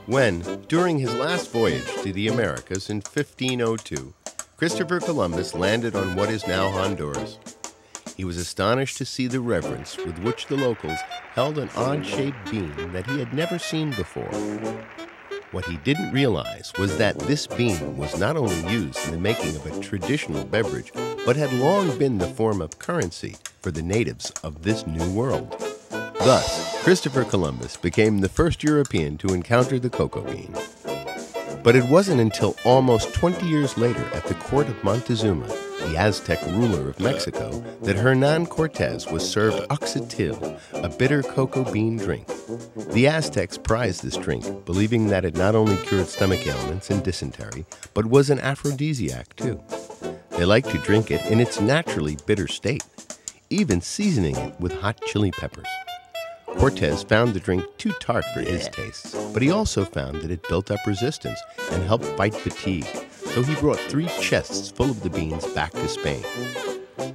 when, during his last voyage to the Americas in 1502, Christopher Columbus landed on what is now Honduras. He was astonished to see the reverence with which the locals held an odd-shaped bean that he had never seen before. What he didn't realize was that this bean was not only used in the making of a traditional beverage, but had long been the form of currency for the natives of this new world. Thus, Christopher Columbus became the first European to encounter the cocoa bean. But it wasn't until almost 20 years later at the court of Montezuma, the Aztec ruler of Mexico, that Hernan Cortez was served oxatil, a bitter cocoa bean drink. The Aztecs prized this drink, believing that it not only cured stomach ailments and dysentery, but was an aphrodisiac too. They liked to drink it in its naturally bitter state, even seasoning it with hot chili peppers. Cortez found the drink too tart for his tastes, but he also found that it built up resistance and helped fight fatigue, so he brought 3 chests full of the beans back to Spain,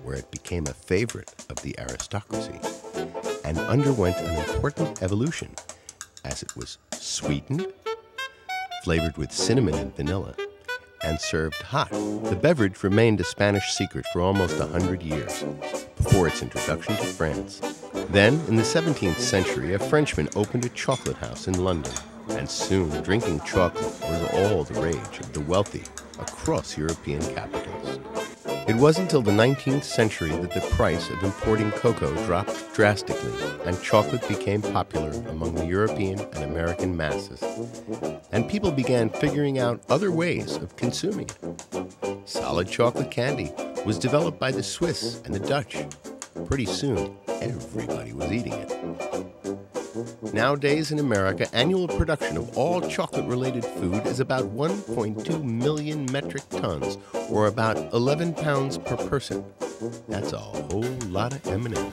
where it became a favorite of the aristocracy, and underwent an important evolution, as it was sweetened, flavored with cinnamon and vanilla, and served hot. The beverage remained a Spanish secret for almost 100 years, before its introduction to France. Then, in the 17th century, a Frenchman opened a chocolate house in London, and soon drinking chocolate was all the rage of the wealthy across European capitals. It wasn't until the 19th century that the price of importing cocoa dropped drastically, and chocolate became popular among the European and American masses, and people began figuring out other ways of consuming it. Solid chocolate candy was developed by the Swiss and the Dutch. Pretty soon, everybody was eating it. Nowadays in America, annual production of all chocolate-related food is about 1.2 million metric tons, or about 11 pounds per person. That's a whole lot of M&Ms.